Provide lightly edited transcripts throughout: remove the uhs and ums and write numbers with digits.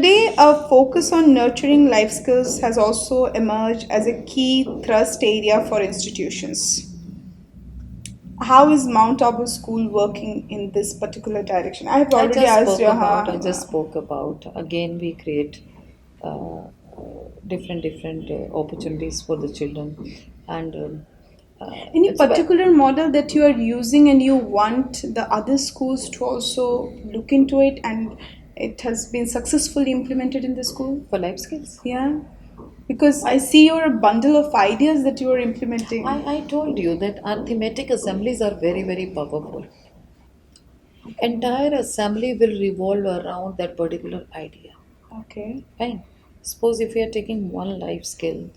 Today, a focus on nurturing life skills has also emerged as a key thrust area for institutions. How is Mount Abu School working in this particular direction? I have already asked you. I just spoke about, again, we create different opportunities for the children. And Any it's a ve- particular model that you are using and you want the other schools to also look into it and it has been successfully implemented in the school? for life skills. Yeah. Because I see you're a bundle of ideas that you are implementing. I told you that our thematic assemblies are very powerful. Entire assembly will revolve around that particular idea. Okay. Fine. Suppose if we are taking one life skill,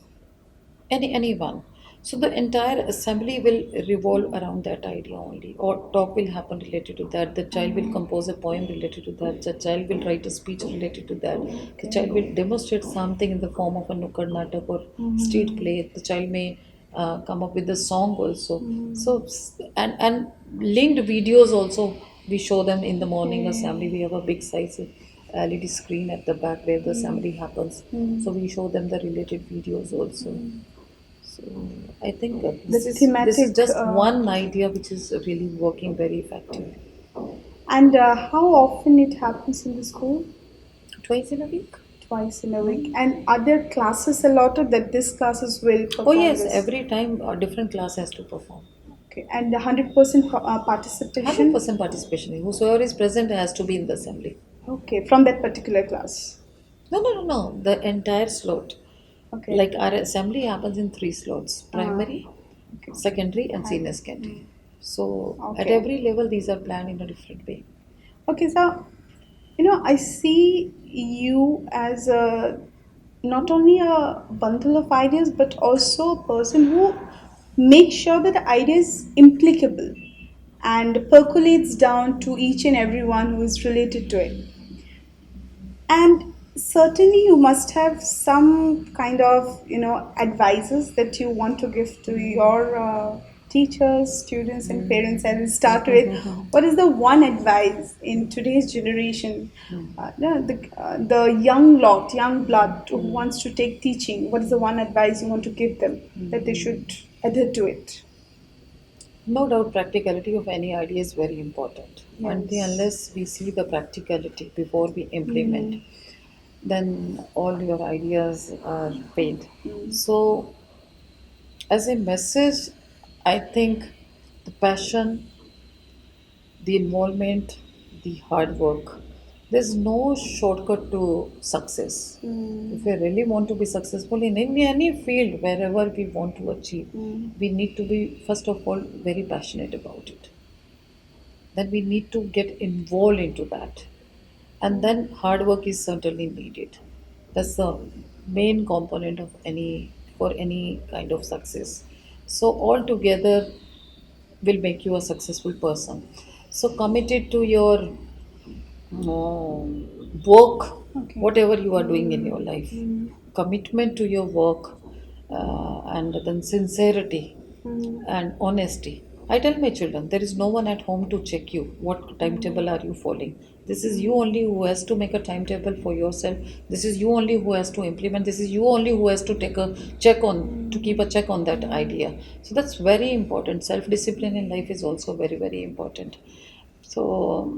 anyone, so the entire assembly will revolve around that idea only, or talk will happen related to that. The child will compose a poem related to that. The child will write a speech related to that. The Okay. child will demonstrate something in the form of a nukkad natak or street play. The child may come up with a song also. So and linked videos also, we show them in the morning assembly. Okay. We have a big size LED screen at the back where the assembly happens. So we show them the related videos also. So I think The this is thematic. just one idea which is really working very effectively. And how often it happens in the school? Twice in a week. Twice in a week. And are there classes allotted that this classes will Oh perform yes, this? every time a different class has to perform. Okay. And 100% Hundred participation? percent participation. Whosoever is present has to be in the assembly. Okay. From that particular class. No. The entire slot. Okay. Like our assembly happens in three slots: Uh, primary, okay. secondary, and Hi. senior secondary. So at Okay. every level, these are planned in a different way. Okay. So, I see you as a not only a bundle of ideas, but also a person who makes sure that the idea is implicable and percolates down to each and everyone who is related to it. And certainly, you must have some kind of, advices that you want to give to your teachers, students, and parents. I will start with what is the one advice in today's generation, the young lot, young blood who wants to take teaching? What is the one advice you want to give them that they should adhere to it? No doubt, practicality of any idea is very important. Until Yes. unless we see the practicality before we implement, then all your ideas are failed. So, as a message, I think the passion, the involvement, the hard work. There's no shortcut to success. If we really want to be successful in any field, wherever we want to achieve, we need to be, first of all, very passionate about it. Then we need to get involved into that. And then hard work is certainly needed. That's the main component of any kind of success. So all together will make you a successful person. So committed to your work, Okay. whatever you are doing in your life, commitment to your work, and then sincerity and honesty. I tell my children, there is no one at home to check you. What timetable are you following? This is you only who has to make a timetable for yourself. This is you only who has to implement. This is you only who has to take a check on, to keep a check on that idea. So that's very important. Self discipline in life is also very important. So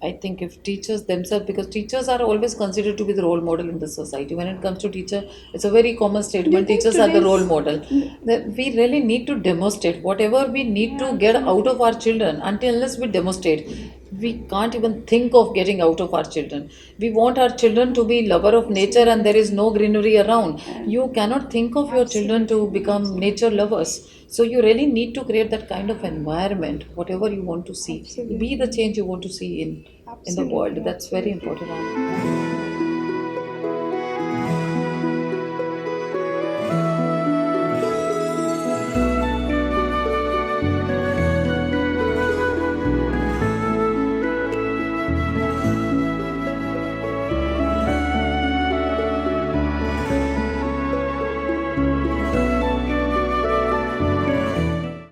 I think if teachers themselves, because teachers are always considered to be the role model in the society. When it comes to teacher, it's a very common Do you statement. think Teachers are the role today's model. That we really need to demonstrate whatever we need yeah, to get out absolutely. of our children. Until unless we demonstrate, we can't even think of getting out of our children. We want our children to be lover of nature, and there Absolutely. is no greenery around. And You cannot think of your children to absolutely. become nature lovers. So you really need to create that kind of environment, whatever you want to see. Be the Absolutely. change you want to see in the world. Absolutely. That's very Absolutely. important.